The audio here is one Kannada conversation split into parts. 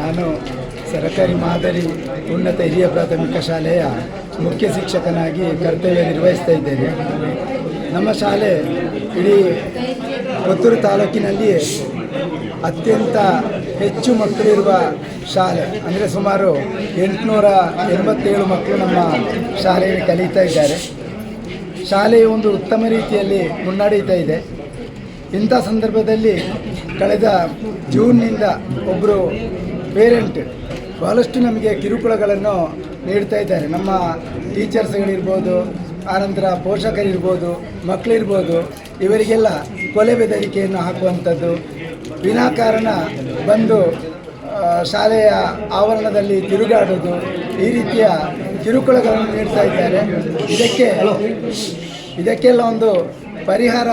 ನಾನು ಸರ್ಕಾರಿ ಮಾದರಿ ಉನ್ನತ ಹಿರಿಯ ಪ್ರಾಥಮಿಕ ಶಾಲೆಯ ಮುಖ್ಯ ಶಿಕ್ಷಕನಾಗಿ ಕರ್ತವ್ಯ ನಿರ್ವಹಿಸ್ತಾ ಇದ್ದೇನೆ. ನಮ್ಮ ಶಾಲೆ ಇಡೀ ಪುತ್ತೂರು ತಾಲೂಕಿನಲ್ಲಿಯೇ ಅತ್ಯಂತ ಹೆಚ್ಚು ಮಕ್ಕಳಿರುವ ಶಾಲೆ. ಅಂದರೆ ಸುಮಾರು 887 ಮಕ್ಕಳು ನಮ್ಮ ಶಾಲೆಯಲ್ಲಿ ಕಲಿತಾ ಇದ್ದಾರೆ. ಶಾಲೆಯು ಒಂದು ಉತ್ತಮ ರೀತಿಯಲ್ಲಿ ಮುನ್ನಡೆಯುತ್ತಾ ಇದೆ. ಇಂಥ ಸಂದರ್ಭದಲ್ಲಿ ಕಳೆದ ಜೂನ್ನಿಂದ ಒಬ್ಬರು ಪೇರೆಂಟ್ ಬಹಳಷ್ಟು ನಮಗೆ ಕಿರುಕುಳಗಳನ್ನು ನೀಡ್ತಾ ಇದ್ದಾರೆ. ನಮ್ಮ ಟೀಚರ್ಸ್ಗಳಿರ್ಬೋದು, ಆನಂತರ ಪೋಷಕರಿರ್ಬೋದು, ಮಕ್ಕಳಿರ್ಬೋದು, ಇವರಿಗೆಲ್ಲ ಕೊಲೆ ಬೆದರಿಕೆಯನ್ನು ಹಾಕುವಂಥದ್ದು, ವಿನಾಕಾರಣ ಬಂದು ಶಾಲೆಯ ಆವರಣದಲ್ಲಿ ತಿರುಗಾಡೋದು, ಈ ರೀತಿಯ ಕಿರುಕುಳಗಳನ್ನು ನೀಡ್ತಾ ಇದ್ದಾರೆ. ಇದಕ್ಕೆಲ್ಲ ಒಂದು ಪರಿಹಾರ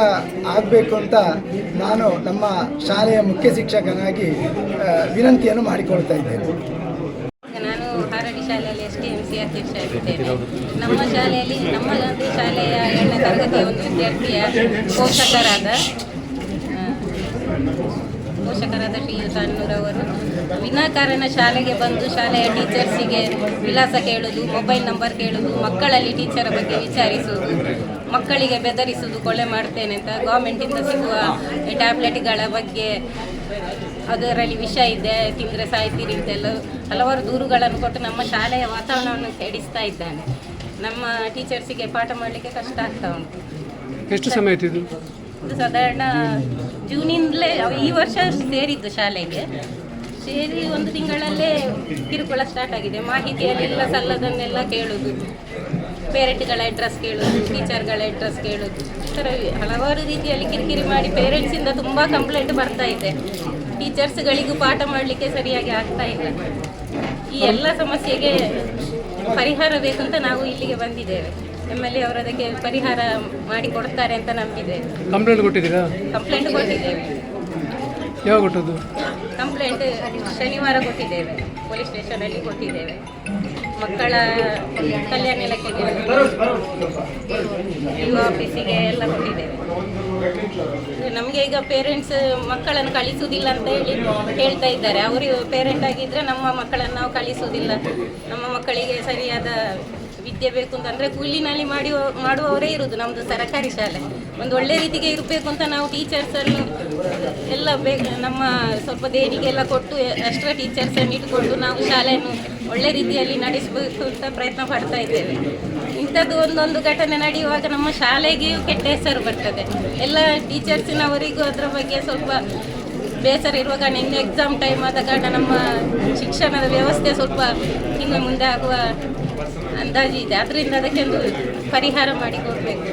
ಆಗಬೇಕು ಅಂತ ನಾನು ನಮ್ಮ ಶಾಲೆಯ ಮುಖ್ಯ ಶಿಕ್ಷಕನಾಗಿ ವಿನಂತಿಯನ್ನು ಮಾಡಿಕೊಳ್ತಾ ಇದ್ದೇನೆ. ನಾನು ಹಾರಡಿ ಶಾಲೆಯಲ್ಲಿ STMC ಅಧ್ಯಕ್ಷ ಆಗಿದ್ದೇನೆ. ನಮ್ಮ ಶಾಲೆಯಲ್ಲಿ ನಮ್ಮ ಶಾಲೆಯ 8ನೇ ತರಗತಿಯ ಒಂದು ವಿದ್ಯಾರ್ಥಿಯ ಪೋಷಕರಾದ ಶ್ರೀಯುತ ಅನ್ನೂರವರು ವಿನಾಕಾರಣ ಶಾಲೆಗೆ ಬಂದು ಶಾಲೆಯ ಟೀಚರ್ಸಿಗೆ ವಿಳಾಸ ಕೇಳುವುದು, ಮೊಬೈಲ್ ನಂಬರ್ ಕೇಳುವುದು, ಮಕ್ಕಳಲ್ಲಿ ಟೀಚರ ಬಗ್ಗೆ ವಿಚಾರಿಸುವುದು, ಮಕ್ಕಳಿಗೆ ಬೆದರಿಸುವುದು, ಕೊಲೆ ಮಾಡ್ತೇನೆ ಅಂತ, ಗೌರ್ಮೆಂಟಿಂದ ಸಿಗುವ ಟ್ಯಾಬ್ಲೆಟ್ಗಳ ಬಗ್ಗೆ ಅದರಲ್ಲಿ ವಿಷ ಇದೆ, ತಿಂದರೆ ಸಾಯ್ತೀರಿ ಅಂತೆಲ್ಲ ಹಲವಾರು ದೂರುಗಳನ್ನು ಕೊಟ್ಟು ನಮ್ಮ ಶಾಲೆಯ ವಾತಾವರಣವನ್ನು ಕೆಡಿಸ್ತಾ ಇದ್ದಾನೆ. ನಮ್ಮ ಟೀಚರ್ಸಿಗೆ ಪಾಠ ಮಾಡಲಿಕ್ಕೆ ಕಷ್ಟ ಆಗ್ತಾ ಉಂಟು. ಎಷ್ಟು ಸಮಯ ಆಯ್ತು ಇದು ಸಾಧಾರಣ ಜೂನಿಂದಲೇ ಈ ವರ್ಷ ಸೇರಿದ್ದು ಶಾಲೆಗೆ ಸೇರಿ 1 ತಿಂಗಳಲ್ಲೇ ಕಿರುಕುಳ ಸ್ಟಾರ್ಟ್ ಆಗಿದೆ. ಮಾಹಿತಿಯಲ್ಲೆಲ್ಲ ಸಲ್ಲದನ್ನೆಲ್ಲ ಕೇಳೋದು, ಪೇರೆಂಟ್ಗಳ ಅಡ್ರೆಸ್ ಕೇಳೋದು, ಟೀಚರ್ಗಳ ಅಡ್ರೆಸ್ ಕೇಳೋದು, ಈ ಥರ ಹಲವಾರು ರೀತಿಯಲ್ಲಿ ಕಿರಿಕಿರಿ ಮಾಡಿ ಪೇರೆಂಟ್ಸಿಂದ ತುಂಬ ಕಂಪ್ಲೇಂಟ್ ಬರ್ತಾ ಇದೆ. ಟೀಚರ್ಸ್ಗಳಿಗೂ ಪಾಠ ಮಾಡಲಿಕ್ಕೆ ಸರಿಯಾಗಿ ಆಗ್ತಾ ಇಲ್ಲ. ಈ ಎಲ್ಲ ಸಮಸ್ಯೆಗೆ ಪರಿಹಾರ ಬೇಕಂತ ನಾವು ಇಲ್ಲಿಗೆ ಬಂದಿದ್ದೇವೆ. MLA ಅವರು ಅದಕ್ಕೆ ಪರಿಹಾರ ಮಾಡಿ ಕೊಡ್ತಾರೆ ಅಂತ ನಂಬಿದ್ದೇವೆ. ಕಂಪ್ಲೇಂಟ್ ಕೊಟ್ಟಿದ್ದೀರಾ? ಕಂಪ್ಲೇಂಟ್ ಕೊಟ್ಟಿದ್ದೇವೆ. ಯಾವಾಗ ಕೊಟ್ಟದ್ದು? ಕಂಪ್ಲೇಂಟ್ ಶನಿವಾರ ಕೊಟ್ಟಿದ್ದೇವೆ, ಪೊಲೀಸ್ ಸ್ಟೇಷನಲ್ಲಿ ಕೊಟ್ಟಿದ್ದೇವೆ, ಮಕ್ಕಳ ಕಲ್ಯಾಣ ಇಲಾಖೆಗೆ, ಯುವ ಆಫೀಸಿಗೆ ಎಲ್ಲ ಕೊಟ್ಟಿದ್ದೇವೆ. ನಮಗೆ ಈಗ ಪೇರೆಂಟ್ಸ್ ಮಕ್ಕಳನ್ನು ಕಳಿಸುವುದಿಲ್ಲ ಅಂತ ಹೇಳ್ತಾ ಇದ್ದಾರೆ. ಅವರು ಪೇರೆಂಟ್ ಆಗಿದ್ದರೆ ನಮ್ಮ ಮಕ್ಕಳನ್ನು ನಾವು ಕಳಿಸುವುದಿಲ್ಲ, ನಮ್ಮ ಮಕ್ಕಳಿಗೆ ಸರಿಯಾದ ವಿದ್ಯೆ ಬೇಕು ಅಂತಂದರೆ ಕೂಲಿನಲ್ಲಿ ಮಾಡುವವರೇ ಇರುವುದು. ನಮ್ಮದು ಸರ್ಕಾರಿ ಶಾಲೆ ಒಂದು ಒಳ್ಳೆ ರೀತಿಗೆ ಇರಬೇಕು ಅಂತ ನಾವು ಟೀಚರ್ಸನ್ನು ಎಲ್ಲ ನಮ್ಮ ಸ್ವಲ್ಪ ದೇಣಿಗೆ ಎಲ್ಲ ಕೊಟ್ಟು ಎಕ್ಸ್ಟ್ರಾ ಟೀಚರ್ಸನ್ನು ಇಟ್ಟುಕೊಂಡು ನಾವು ಶಾಲೆಯನ್ನು ಒಳ್ಳೆ ರೀತಿಯಲ್ಲಿ ನಡೆಸಬೇಕು ಅಂತ ಪ್ರಯತ್ನ ಪಡ್ತಾ ಇದ್ದೇವೆ. ಇಂಥದ್ದು ಒಂದೊಂದು ಘಟನೆ ನಡೆಯುವಾಗ ನಮ್ಮ ಶಾಲೆಗೆಯೂ ಕೆಟ್ಟ ಹೆಸರು ಬರ್ತದೆ. ಎಲ್ಲ ಟೀಚರ್ಸಿನವರಿಗೂ ಅದರ ಬಗ್ಗೆ ಸ್ವಲ್ಪ ಬೇಸರ ಇರುವ ಕಾರಣ, ಇನ್ನು ಎಕ್ಸಾಮ್ ಟೈಮ್ ಆದ ಕಾರಣ ನಮ್ಮ ಶಿಕ್ಷಣದ ವ್ಯವಸ್ಥೆ ಸ್ವಲ್ಪ ಇನ್ನು ಮುಂದೆ ಆಗುವ ಅಂದಾಜು ಇದೆ. ಅದರಿಂದ ಅದಕ್ಕೆ ಒಂದು ಪರಿಹಾರ ಮಾಡಿಕೊಡ್ಬೇಕು.